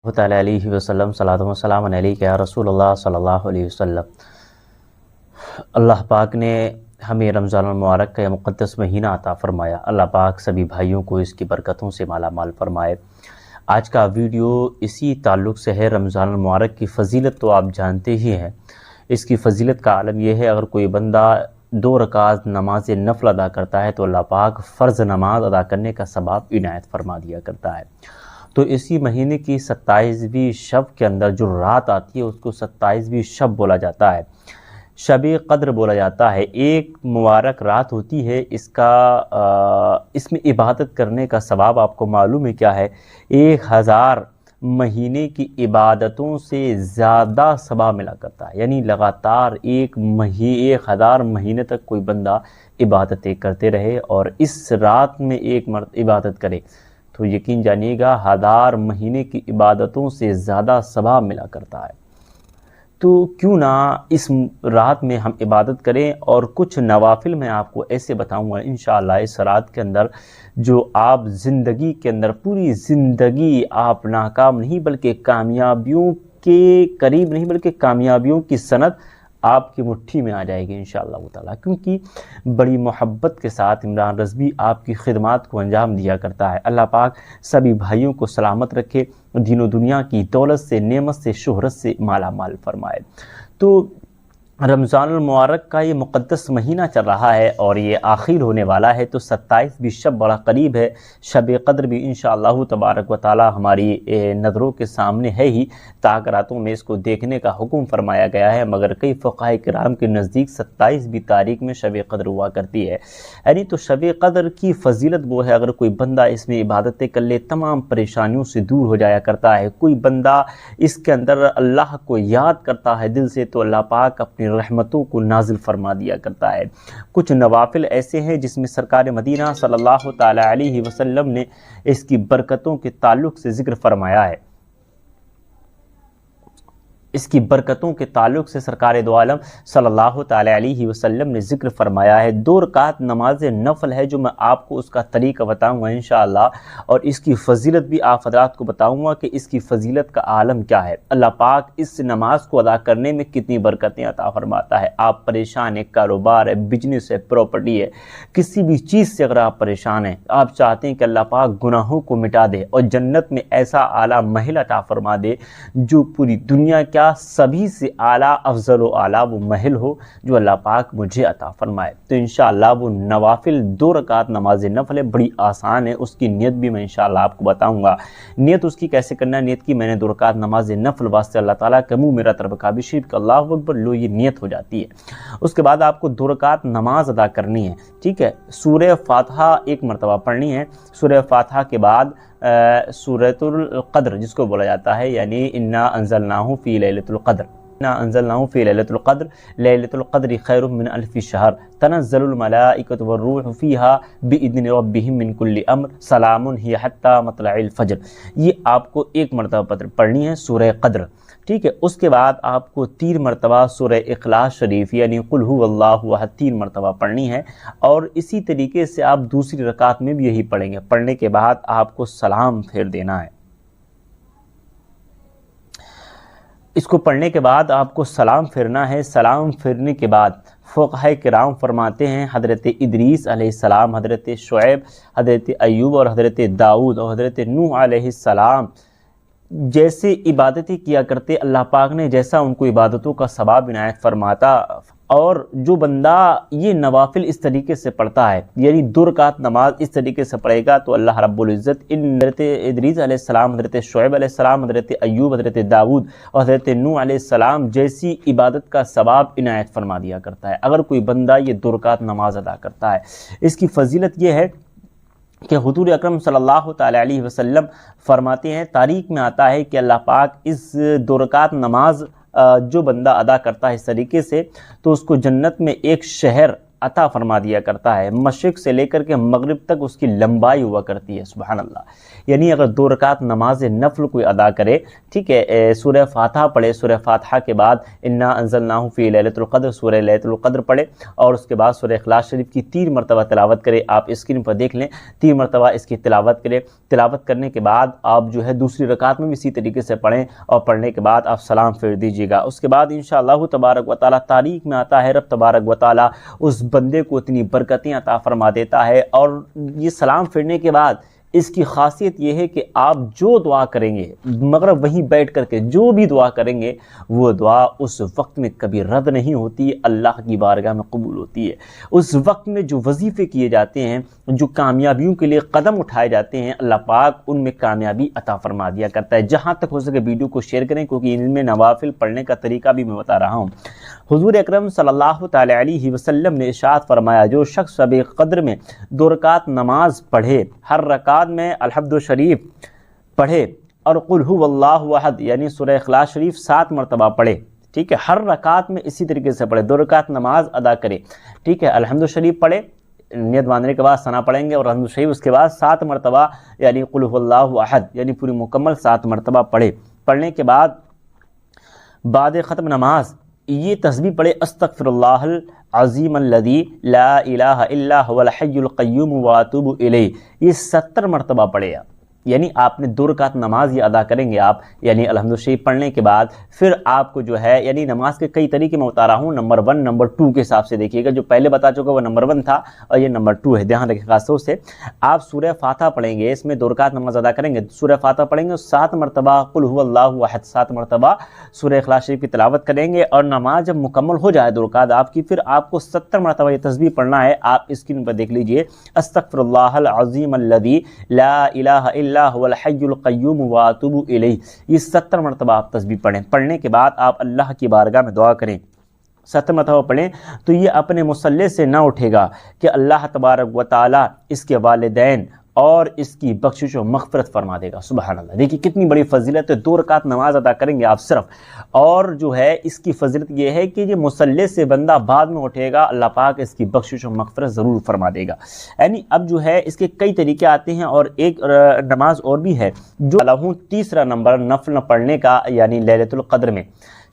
تعالی علیہ وسلم صلاۃ و سلام علیک یا رسول اللہ صلی اللہ علیہ وسلم۔ اللہ پاک نے ہمیں رمضان المبارک کا یہ مقدس مہینہ عطا فرمایا۔ اللہ پاک سبھی بھائیوں کو اس کی برکتوں سے مالا مال فرمائے۔ آج کا ویڈیو اسی تعلق سے ہے۔ رمضان المبارک کی فضیلت تو آپ جانتے ہی ہیں۔ اس کی فضیلت کا عالم یہ ہے، اگر کوئی بندہ 2 رکعت نماز نفل ادا کرتا ہے تو اللہ پاک فرض نماز ادا کرنے کا ثواب عنایت فرما دیا کرتا ہے۔ تو اسی مہینے کی 27ویں شب کے اندر جو رات آتی ہے اس کو 27ویں شب بولا جاتا ہے، شب قدر بولا جاتا ہے۔ ایک مبارک رات ہوتی ہے، اس میں عبادت کرنے کا ثواب آپ کو معلوم ہے کیا ہے؟ 1000 مہینے کی عبادتوں سے زیادہ ثواب ملا کرتا ہے۔ یعنی لگاتار 1000 مہینے تک کوئی بندہ عبادتیں کرتے رہے اور اس رات میں ایک مرتبہ عبادت کرے تو یقین جانیے گا 1000 مہینے کی عبادتوں سے زیادہ ثواب ملا کرتا ہے۔ تو کیوں نہ اس رات میں ہم عبادت کریں، اور کچھ نوافل میں آپ کو ایسے بتاؤں گا انشاءاللہ اس رات کے اندر، جو آپ زندگی کے اندر پوری زندگی آپ ناکام نہیں بلکہ کامیابیوں کے قریب نہیں بلکہ کامیابیوں کی سند آپ کی مٹھی میں آ جائے گی انشاءاللہ تعالیٰ، کیونکہ بڑی محبت کے ساتھ عمران رضوی آپ کی خدمات کو انجام دیا کرتا ہے۔ اللہ پاک سبھی بھائیوں کو سلامت رکھے، دین و دنیا کی دولت سے، نعمت سے، شہرت سے مالا مال فرمائے۔ تو رمضان المبارک کا یہ مقدس مہینہ چل رہا ہے اور یہ آخر ہونے والا ہے، تو 27ویں شب بڑا قریب ہے۔ شب قدر بھی انشاءاللہ تبارک و تعالی ہماری نظروں کے سامنے ہے ہی، تاک راتوں میں اس کو دیکھنے کا حکم فرمایا گیا ہے، مگر کئی فقہاء کرام کے نزدیک 27ویں تاریخ میں شب قدر ہوا کرتی ہے۔ یعنی تو شب قدر کی فضیلت وہ ہے، اگر کوئی بندہ اس میں عبادتیں کر لے تمام پریشانیوں سے دور ہو جایا کرتا ہے۔ کوئی بندہ اس کے اندر اللہ کو یاد کرتا ہے دل سے تو اللہ پاک اپنی رحمتوں کو نازل فرما دیا کرتا ہے۔ کچھ نوافل ایسے ہیں جس میں سرکار مدینہ صلی اللہ تعالی علیہ وسلم نے اس کی برکتوں کے تعلق سے ذکر فرمایا ہے۔ اس کی برکتوں کے تعلق سے سرکار دو عالم صلی اللہ تعالی علیہ وسلم نے ذکر فرمایا ہے۔ 2 رکعت نماز نفل ہے جو میں آپ کو اس کا طریقہ بتاؤں گا انشاءاللہ، اور اس کی فضیلت بھی آپ حضرات کو بتاؤں گا کہ اس کی فضیلت کا عالم کیا ہے۔ اللہ پاک اس نماز کو ادا کرنے میں کتنی برکتیں عطا فرماتا ہے۔ آپ پریشان ہیں، کاروبار ہے، بزنس ہے، پراپرٹی ہے، کسی بھی چیز سے اگر آپ پریشان ہیں، آپ چاہتے ہیں کہ اللہ پاک گناہوں کو مٹا دے اور جنت میں ایسا اعلیٰ محل عطا فرما دے جو پوری دنیا کیا سبھی سے اعلیٰ افضل و اعلیٰ وہ محل ہو، جو اللہ پاک مجھے عطا فرمائے، تو انشاءاللہ وہ نوافل 2 رکعت نماز نفل ہے، بڑی آسان ہے۔ اس کی نیت بھی میں انشاءاللہ آپ کو بتاؤں گا۔ نیت اس کی کیسے کرنا ہے؟ نیت کی میں نے 2 رکعت نماز نفل واسطے اللہ تعالیٰ کہ منہ میرا طرف کعبہ شریف کا اللہ اکبر لو، یہ نیت ہو جاتی ہے۔ اس کے بعد آپ کو 2 رکعت نماز ادا کرنی ہے، ٹھیک ہے۔ سورہ فاتحہ 1 مرتبہ پڑھنی ہے۔ سورہ فاتحہ کے بعد سورۃ القدر جس کو بولا جاتا ہے، یعنی انا انزلناہ فی لیلۃ القدر، انا انزلناہ فی لیلۃ القدر، لیلۃ القدر خیر من الف شہر، تنزل الملائکۃ والروح فیہا باذن ربہم من کل امر، سلام ہی حتی مطلع الفجر۔ یہ آپ کو 1 مرتبہ پڑھنی ہے سورہ قدر، ٹھیک ہے۔ اس کے بعد آپ کو 3 مرتبہ سورہ اخلاص شریف یعنی قل ھو اللہ احد 3 مرتبہ پڑھنی ہے، اور اسی طریقے سے آپ دوسری رکعت میں بھی یہی پڑھیں گے۔ پڑھنے کے بعد آپ کو سلام پھیر دینا ہے۔ اس کو پڑھنے کے بعد آپ کو سلام پھیرنا ہے۔ سلام پھیرنے کے بعد فقہاء کرام فرماتے ہیں حضرت ادریس علیہ السلام، حضرت شعیب، حضرت ایوب اور حضرت داؤد اور حضرت نوح علیہ السلام جیسے عبادتیں کیا کرتے، اللہ پاک نے جیسا ان کو عبادتوں کا ثواب عنایت فرماتا، اور جو بندہ یہ نوافل اس طریقے سے پڑھتا ہے، یعنی 2 رکعت نماز اس طریقے سے پڑھے گا، تو اللہ رب العزت ان حضرت ادریس علیہ السلام، حضرت شعیب علیہ السلام، حضرت ایوب، حضرت داؤد اور حضرت نوح علیہ السلام جیسی عبادت کا ثواب عنایت فرما دیا کرتا ہے اگر کوئی بندہ یہ 2 رکعت نماز ادا کرتا ہے۔ اس کی فضیلت یہ ہے کہ حضور اکرم صلی اللہ تعالی علیہ وسلم فرماتے ہیں، تاریخ میں آتا ہے کہ اللہ پاک اس 2 رکعت نماز جو بندہ ادا کرتا ہے اس طریقے سے، تو اس کو جنت میں ایک شہر عطا فرما دیا کرتا ہے، مشرق سے لے کر کے مغرب تک اس کی لمبائی ہوا کرتی ہے، سبحان اللہ۔ یعنی اگر 2 رکعت نماز نفل کوئی ادا کرے، ٹھیک ہے، سورہ فاتحہ پڑھے، سورہ فاتحہ کے بعد انا انزلناہ فی لیلۃ القدر، سورہ لیلۃ القدر پڑھے، اور اس کے بعد سورہ اخلاص شریف کی 3 مرتبہ تلاوت کرے، آپ اسکرین پر دیکھ لیں، 3 مرتبہ اس کی تلاوت کرے، تلاوت کرنے کے بعد آپ جو ہے دوسری رکعت میں بھی اسی طریقے سے پڑھیں، اور پڑھنے کے بعد آپ سلام پھیر دیجیے گا۔ اس کے بعد انشاءاللہ تبارک و تعالیٰ تاریخ میں آتا ہے، رب تبارک و تعالیٰ اس بندے کو اتنی برکتیں عطا فرما دیتا ہے۔ اور یہ سلام پھرنے کے بعد اس کی خاصیت یہ ہے کہ آپ جو دعا کریں گے، مگر وہیں بیٹھ کر کے جو بھی دعا کریں گے، وہ دعا اس وقت میں کبھی رد نہیں ہوتی، اللہ کی بارگاہ میں قبول ہوتی ہے۔ اس وقت میں جو وظیفے کیے جاتے ہیں، جو کامیابیوں کے لیے قدم اٹھائے جاتے ہیں، اللہ پاک ان میں کامیابی عطا فرما دیا کرتا ہے۔ جہاں تک ہو سکے ویڈیو کو شیئر کریں، کیونکہ ان میں نوافل پڑھنے کا طریقہ بھی میں بتا رہا ہوں۔ حضور اکرم صلی اللہ تعالی علیہ وسلم نے ارشاد فرمایا، جو شخص شب قدر میں 2 رکعت نماز پڑھے، ہر رکعت میں الحمد شریف پڑھے اور قل هو اللہ احد یعنی سورہ اخلاص شریف 7 مرتبہ پڑھے، ٹھیک ہے، ہر رکعت میں اسی طریقے سے پڑھے، 2 رکعت نماز ادا کرے، ٹھیک ہے، الحمد شریف پڑھے، نیت باندھنے کے بعد ثنا پڑھیں گے، اور الحمد شریف اس کے بعد 7 مرتبہ یعنی قل هو اللہ احد یعنی پوری مکمل 7 مرتبہ پڑھے۔ پڑھنے کے بعد بعد ختم نماز یہ تسبیح پڑھے، استغفر اللہ العظیم الذی لا الہ الا هو الحی القیوم واتوب الیہ، یہ 70 مرتبہ پڑھے آپ، یعنی آپ نے 2 رکعت نماز یہ ادا کریں گے آپ، یعنی الحمد شریف پڑھنے کے بعد پھر آپ کو جو ہے، یعنی نماز کے کئی طریقے میں بتا رہا ہوں، نمبر 1 نمبر 2 کے حساب سے دیکھیے گا، جو پہلے بتا چکا وہ نمبر 1 تھا اور یہ نمبر 2 ہے، دھیان رکھیں خاص طور سے۔ آپ سورہ فاتحہ پڑھیں گے، اس میں 2 رکعت نماز ادا کریں گے، سورہ فاتحہ پڑھیں گے، 7 مرتبہ قل هو اللہ احد، 7 مرتبہ سورہ اخلاص شریف کی تلاوت کریں گے، اور نماز جب مکمل ہو جائے 2 رکعت آپ کی، پھر آپ کو 70 مرتبہ یہ تسبیح پڑھنا ہے۔ آپ اسکرین پر دیکھ لیجئے، استغفر اللہ العظیم الذی لا الہ الا هو الحی القیوم واتوب الیہ، یہ 70 مرتبہ آپ تسبیح پڑھیں۔ پڑھنے کے بعد آپ اللہ کی بارگاہ میں دعا کریں، 70 مرتبہ پڑھیں تو یہ اپنے مصلی سے نہ اٹھے گا کہ اللہ تبارک و تعالی اس کے والدین اور اس کی بخشش و مغفرت فرما دے گا، سبحان اللہ۔ دیکھیے کتنی بڑی فضیلت ہے، 2 رکعت نماز ادا کریں گے آپ صرف، اور جو ہے اس کی فضیلت یہ ہے کہ یہ مصلی سے بندہ بعد میں اٹھے گا، اللہ پاک اس کی بخشش و مغفرت ضرور فرما دے گا۔ یعنی اب جو ہے اس کے کئی طریقے آتے ہیں، اور ایک نماز اور بھی ہے جو لہوں 3 نمبر نفل پڑھنے کا، یعنی لیلۃ القدر میں،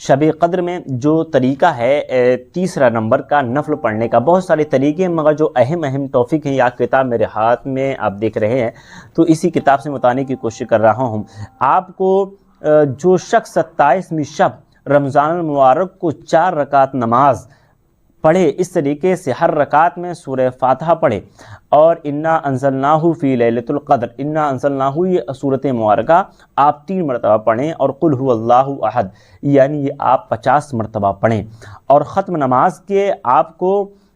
شب قدر میں جو طریقہ ہے 3 نمبر کا نفل پڑھنے کا، بہت سارے طریقے ہیں، مگر جو اہم ٹاپک ہیں، یا کتاب میرے ہاتھ میں آپ دیکھ رہے ہیں تو اسی کتاب سے بتانے کی کوشش کر رہا ہوں آپ کو۔ جو شخص 27ویں شب رمضان المبارک کو 4 رکعت نماز پڑھے، اس طریقے سے ہر رکعت میں سورہ فاتحہ پڑھے، اور انا انزلناہ فی لیلۃ القدر، انا انزلناہ یہ سورۃ مبارکہ آپ 3 مرتبہ پڑھیں، اور قل هو اللہ احد یعنی یہ آپ 50 مرتبہ پڑھیں، اور ختم نماز کے آپ کو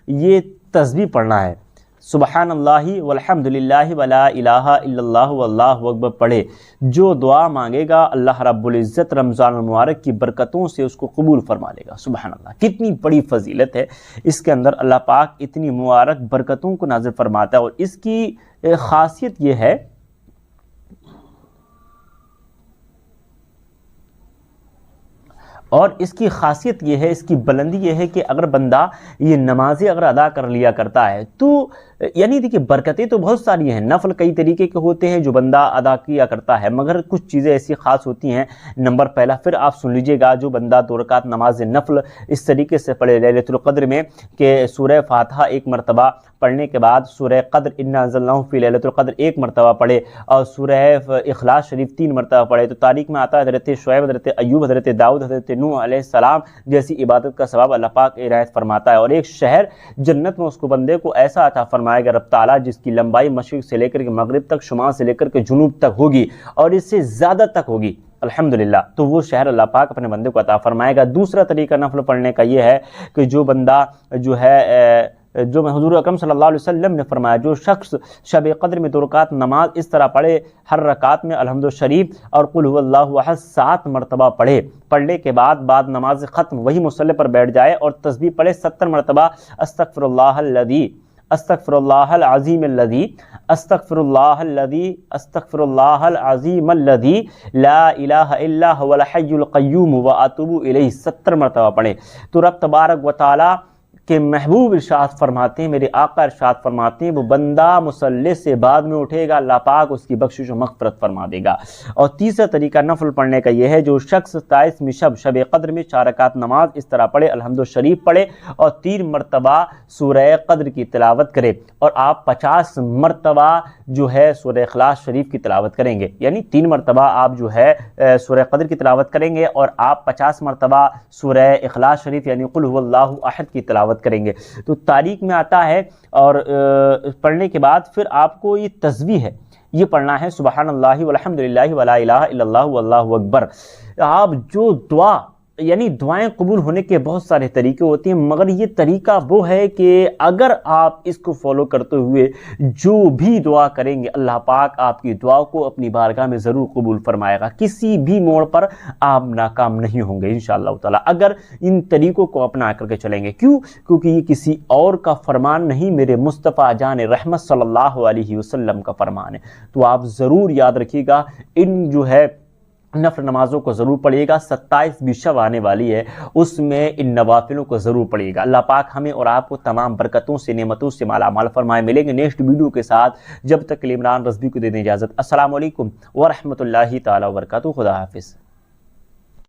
یہ تسبیح پڑھنا ہے، سبحان اللہ والحمد للہ ولا الہ الا اللہ واللہ اکبر پڑھے۔ جو دعا مانگے گا اللہ رب العزت رمضان المبارک کی برکتوں سے اس کو قبول فرما لے گا، سبحان اللہ۔ کتنی بڑی فضیلت ہے اس کے اندر، اللہ پاک اتنی مبارک برکتوں کو نازل فرماتا ہے، اور اس کی خاصیت یہ ہے اس کی بلندی یہ ہے کہ اگر بندہ یہ نمازیں اگر ادا کر لیا کرتا ہے تو یعنی دیکھیے برکتیں تو بہت ساری ہیں، نفل کئی طریقے کے ہوتے ہیں جو بندہ ادا کیا کرتا ہے، مگر کچھ چیزیں ایسی خاص ہوتی ہیں۔ نمبر پہلا، پھر آپ سن لیجئے گا، جو بندہ 2 رکعت نماز نفل اس طریقے سے پڑھے لیلۃ القدر میں کہ سورہ فاتحہ 1 مرتبہ پڑھنے کے بعد سورہ قدر انا انزلناہ فی لیلۃ القدر 1 مرتبہ پڑھے، اور سورہ اخلاص شریف 3 مرتبہ پڑھے، تو تاریخ میں آتا ہے حضرت شعیب، حضرت ایوب، حضرت داؤد، حضرت نوح علیہ السلام جیسی عبادت کا ثواب اللہ پاک عنایت فرماتا ہے، اور ایک شہر جنت میں اس کو بندے کو ایسا عطا فرمائے گا رب تعالیٰ جس کی لمبائی مشرق سے لے کر کے مغرب تک، شمال سے لے کر کے جنوب تک ہوگی، اور اس سے زیادہ تک ہوگی الحمدللہ، تو وہ شہر اللہ پاک اپنے بندے کو عطا فرمائے گا۔ دوسرا طریقہ نفل پڑھنے کا یہ ہے کہ جو بندہ جو ہے جو حضور اکرم صلی اللہ علیہ وسلم نے فرمایا، جو شخص شب قدر میں 2 رکعت نماز اس طرح پڑھے، ہر رکعت میں الحمد شریف اور قل هو اللہ احد 7 مرتبہ پڑھے، پڑھنے کے بعد نماز ختم وہی مصلی پر بیٹھ جائے اور تسبیح پڑھے 70 مرتبہ، استغفر اللہ الذی، استغفر اللہ العظیم الذی، استغفر اللہ الذی، استغفر اللہ العظیم الذی لا الہ الا هو الحی القیوم واتوب الیہ 70 مرتبہ پڑھے، تو رب تبارک و تعالی کہ محبوب ارشاد فرماتے ہیں، میرے آقا ارشاد فرماتے ہیں، وہ بندہ مصلی سے بعد میں اٹھے گا، اللہ پاک اس کی بخشش و مغفرت فرما دے گا۔ اور تیسرا طریقہ نفل پڑھنے کا یہ ہے، جو شخص 27ویں شب قدر میں 4 رکعت نماز اس طرح پڑھے، الحمد شریف پڑھے اور 3 مرتبہ سورہ قدر کی تلاوت کرے، اور آپ 50 مرتبہ جو ہے سورہ اخلاص شریف کی تلاوت کریں گے، یعنی 3 مرتبہ آپ جو ہے سورہ قدر کی تلاوت کریں گے اور آپ 50 مرتبہ سورہ اخلاص شریف یعنی قل هو اللہ احد کی تلاوت کریں گے، تو تاریخ میں آتا ہے۔ اور پڑھنے کے بعد پھر آپ کو یہ تسبیح ہے، یہ پڑھنا ہے، سبحان اللہ والحمد للہ ولا الہ الا اللہ واللہ اکبر۔ آپ جو دعا، یعنی دعائیں قبول ہونے کے بہت سارے طریقے ہوتے ہیں، مگر یہ طریقہ وہ ہے کہ اگر آپ اس کو فالو کرتے ہوئے جو بھی دعا کریں گے، اللہ پاک آپ کی دعا کو اپنی بارگاہ میں ضرور قبول فرمائے گا، کسی بھی موڑ پر آپ ناکام نہیں ہوں گے انشاءاللہ تعالی، اگر ان طریقوں کو اپنا کر کے چلیں گے۔ کیوں؟ کیونکہ یہ کسی اور کا فرمان نہیں، میرے مصطفیٰ جان رحمت صلی اللہ علیہ وسلم کا فرمان ہے۔ تو آپ ضرور یاد رکھیے گا، ان جو ہے نفل نمازوں کو ضرور پڑھیے گا، 27ویں شب آنے والی ہے، اس میں ان نوافلوں کو ضرور پڑھیے گا۔ اللہ پاک ہمیں اور آپ کو تمام برکتوں سے، نعمتوں سے مالا مال فرمائے۔ ملیں گے نیکسٹ ویڈیو کے ساتھ، جب تک عمران رضوی کو دے دیں اجازت۔ السلام علیکم ورحمۃ اللہ تعالی وبرکاتہ۔ خدا حافظ۔